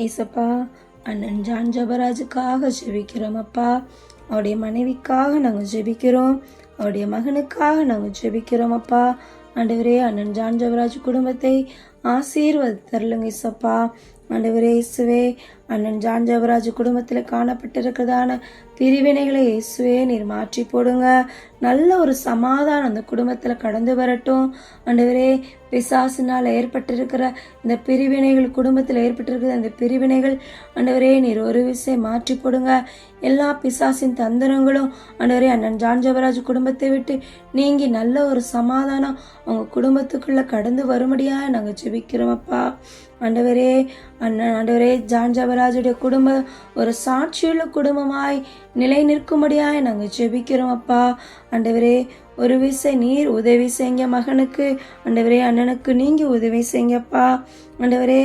ஏசப்பா, அண்ணன் ஜான் ஜபராஜுக்காக ஜெபிக்கிறோம் அப்பா. அவருடைய மனைவிக்காக நாங்கள் ஜெபிக்கிறோம். அவருடைய மகனுக்காக நாங்கள் ஜெபிக்கிறோம் அப்பா. ஆண்டவரே, அண்ணன் ஜான் ஜபராஜ் குடும்பத்தை ஆசீர்வதித்தருளுங்க ஏசப்பா. ஆண்டவரே இயேசுவே, அண்ணன் ஜான் ஜபராஜ் குடும்பத்தில் காணப்பட்டிருக்கிறதான பிரிவினைகளை இயேசுவே நீர் மாற்றி போடுங்க. நல்ல ஒரு சமாதானம் அந்த குடும்பத்தில் கடந்து வரட்டும். ஆண்டவரே, பிசாசினால் ஏற்பட்டிருக்கிற இந்த பிரிவினைகள், குடும்பத்தில் ஏற்பட்டிருக்கிற இந்த பிரிவினைகள் ஆண்டவரே நீர் ஒரு விஷயம் மாற்றி போடுங்க. எல்லா பிசாசின் தந்திரங்களும் ஆண்டவரே அண்ணன் ஜான் ஜபராஜ் குடும்பத்தை விட்டு நீங்கி நல்ல ஒரு சமாதானம் அவங்க குடும்பத்துக்குள்ள கடந்து வரும்படியாக நாங்கள் ஜெபிக்கிறோம் அப்பா. ஆண்டவரே, ஆண்டவரே ஜான் ஜபராஜுடைய குடும்பம் ஒரு சாட்சியுள்ள குடும்பமாய் நிலை நிற்கும்படியாய் நாங்கள் ஜெபிக்கிறோம் அப்பா. ஆண்டவரே, ஒரு விசை நீர் உதவி செய்யுங்க மகனுக்கு. ஆண்டவரே, அண்ணனுக்கு நீங்க உதவி செய்யுங்கப்பா. ஆண்டவரே,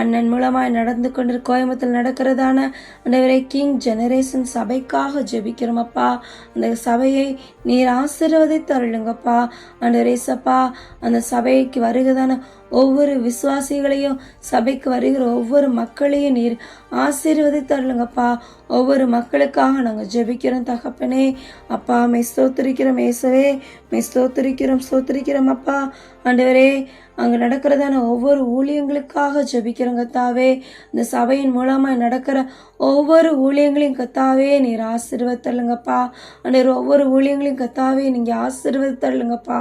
அண்ணன் மூலமாய் நடந்து கொண்டு கோயம்புத்தூர் நடக்கிறதான ஆண்டவரே கிங் ஜெனரேஷன் சபைக்காக ஜெபிக்கிறோம் அப்பா. அந்த சபையை நீர் ஆசீர்வதித்து அருளுங்கப்பா. ஆண்டவரே சப்பா, அந்த சபைக்கு வருகிறதான ஒவ்வொரு விசுவாசிகளையும், சபைக்கு வருகிற ஒவ்வொரு மக்களையும் நீர் ஆசீர்வதித்து அருளுங்கப்பா. ஒவ்வொரு மக்களுக்காக நாங்கள் ஜெபிக்கிறோம் தகப்பனே. அப்பா, மெய் ஸ்தோத்திரிக்கிறோம் இயேசுவே, மெய் ஸ்தோத்திரிக்கிறோம் அப்பா. ஆண்டவரே, அங்கே நடக்கிறதான ஒவ்வொரு ஊழியங்களுக்காக ஜெபிக்கிறோம் கத்தாவே. இந்த சபையின் மூலமாக நடக்கிற ஒவ்வொரு ஊழியங்களையும் கத்தாவே நீர் ஆசீர்வதித்தருளுங்கப்பா. ஆண்டவர், ஒவ்வொரு ஊழியங்களையும் கத்தாவே நீங்கள் ஆசீர்வதித்தருளுங்கப்பா.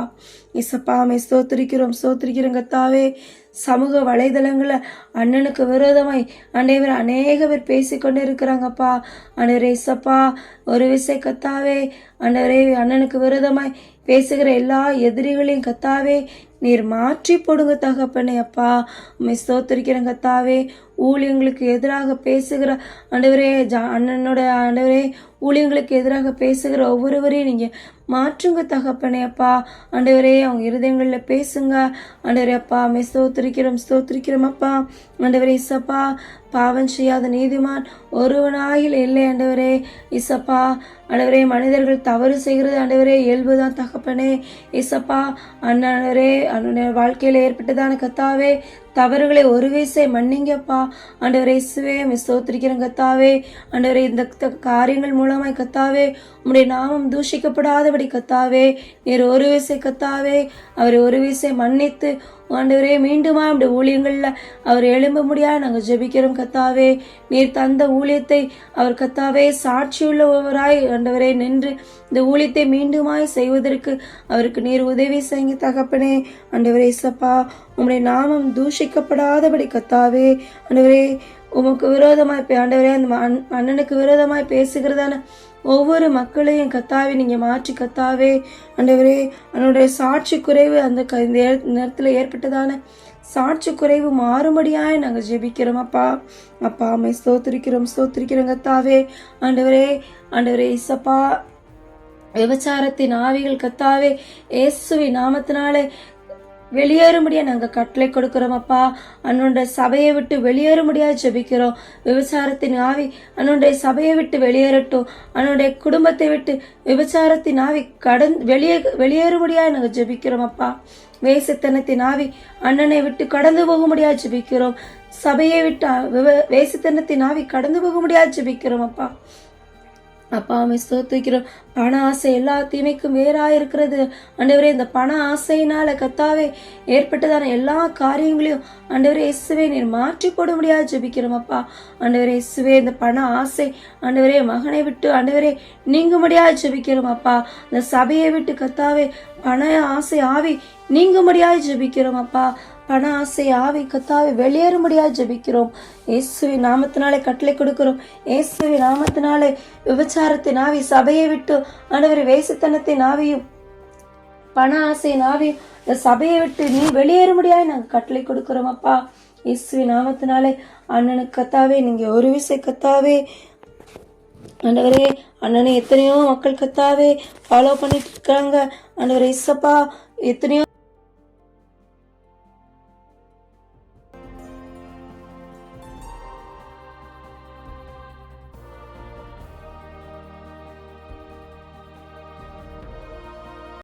இசப்பா, மெய் ஸ்தோத்திரிக்கிறோம் கத்தாவே. சமூக வலைதளங்களில் அண்ணனுக்கு விரோதமாய் ஆண்டவர் அநேக பேர் பேசிக்கொண்டு இருக்கிறாங்கப்பா. ஆண்டவரே இசப்பா, ஒரு விசை கத்தாவே ஆண்டவரே அண்ணனுக்கு விரோதமாய் பேசுகிற எல்லா எதிரிகளையும் கத்தாவே நீர் மாற்றி போடுங்க தகப்பனே அப்பா. உம்மை ஸ்தோத்திரிக்கிறேன் கத்தாவே. ஊழியங்களுக்கு எதிராக பேசுகிற ஆண்டவரே, அண்ணனோட ஆண்டவரே ஊழியங்களுக்கு எதிராக பேசுகிற ஒவ்வொருவரையும் நீங்க மாற்றுங்க தகப்பனே அப்பா. ஆண்டவரே, அவங்க இருதயங்களில் பேசுங்க ஆண்டவரே அப்பா. உம்மை ஸ்தோத்திரிக்கிறோம் அப்பா. ஆண்டவரே இசப்பா, பாவம் செய்யாத நீதிமான் ஒருவனாயில் இல்லை ஆண்டவரே இசப்பா. ஆண்டவரே, மனிதர்கள் தவறு செய்கிறது ஆண்டவரே இயல்புதான் தகப்பனே இசப்பா. ஆண்டவரே, அண்ணன் வாழ்க்கையில் ஏற்பட்டதான கத்தாவே தவறுகளை ஒரு வீசை மன்னிங்கப்பா. ஆண்டவரே இயேசுவே, ஸ்தோத்திரிக்கிறேன் கத்தாவே. ஆண்டவரே, இந்த காரியங்கள் மூலமாய் கத்தாவே உம்முடைய நாமம் தூஷிக்கப்படாதபடி கத்தாவே நீர் ஒரு வீசை கத்தாவே அவரை ஒரு வீசை மன்னித்து ஆண்டவரே மீண்டுமா அப்படி ஊழியங்களில் அவர் எழும்ப முடியாது நாங்கள் ஜெபிக்கிறோம் கத்தாவே. நீர் தந்த ஊழியத்தை அவர் கத்தாவே சாட்சியுள்ளவராய் ஆண்டவரே நின்று இந்த ஊழியத்தை மீண்டுமாய் செய்வதற்கு அவருக்கு நீர் உதவி செய்யுங்க தகப்பனே. ஆண்டவரே இசப்பா, உம்முடைய நாமம் தூஷிக்கப்படாதபடி கத்தாவே ஆண்டவரே உமக்கு விரோதமாய் ஆண்டவரே அந்த அண்ணனுக்கு விரோதமாய் பேசுகிறதான ஒவ்வொரு மக்களையும் கத்தாவே நீங்க மாற்றி கத்தாவே. ஆண்டவரே, அவனுடைய சாட்சி குறைவு அந்த நேரத்தில் ஏற்பட்டதான சாட்சி குறைவு மாறும்படியாய் நாங்கள் ஜெபிக்கிறோம் அப்பா. அப்பா, அம்மை ஸ்தோத்திரிக்கிறோம் கத்தாவே. ஆண்டவரே இசப்பா, விபச்சாரத்தின் ஆவிகள் கத்தாவே இயேசுவின் நாமத்தினாலே வெளியேறும்படியா நாங்கள் கட்டளை கொடுக்கிறோம் அப்பா. அன்னுடைய சபையை விட்டு வெளியேறும்படியா ஜெபிக்கிறோம். விபச்சாரத்தின் ஆவி அன்னுடைய சபையை விட்டு வெளியேறட்டும். அன்னுடைய குடும்பத்தை விட்டு விபச்சாரத்தின் ஆவி வெளியேறும்படியா நாங்கள் ஜெபிக்கிறோம் அப்பா. வேசித்தனத்தின் ஆவி அண்ணனை விட்டு கடந்து போகும்படியா ஜெபிக்கிறோம். சபையை விட்டு வேசித்தனத்தின் ஆவி கடந்து போகும்படியா ஜெபிக்கிறோம் அப்பா. அப்பா, அம்மை ஸ்தோத்திரிக்கிறோம். பண ஆசை எல்லா தீமைக்கும் வேறாயிருக்கிறது ஆண்டவரே. இந்த பண ஆசையினால கத்தாவே ஏற்பட்டதான எல்லா காரியங்களையும் ஆண்டவரே இயேசுவே நீர் மாற்றி போட முடியாது ஜெபிக்கிறோம் அப்பா. ஆண்டவரே இயேசுவே, இந்த பண ஆசை ஆண்டவரே மகனை விட்டு ஆண்டவரே நீங்க முடியாது ஜெபிக்கிறோம் அப்பா. இந்த சபையை விட்டு கத்தாவே பண ஆசை ஆவி நீங்க முடியாது ஜெபிக்கிறோம் அப்பா. பண ஆசை ஆவி கத்தாவை வெளியேறும்படியாக ஜெபிக்கிறோம். இயேசுவின் நாமத்தினாலே கட்டளை கொடுக்கிறோம். இயேசுவின் நாமத்தினாலே விபச்சாரத்தின் ஆவி சபையை விட்டு ஆண்டவரே வேசித்தனத்தின் ஆவியும் பண ஆசையின் ஆவியும் இந்த சபையை விட்டு நீ வெளியேறும்படியாக நாங்கள் கட்டளை கொடுக்கிறோம் அப்பா. இயேசுவின் நாமத்தினாலே அண்ணனுக்கு கத்தாவே நீங்க ஒரு விசை கத்தாவே ஆண்டவரே, அண்ணனை எத்தனையோ மக்கள் கத்தாவே ஃபாலோ பண்ணிட்டு இருக்காங்க ஆண்டவரே இசப்பா. எத்தனையோ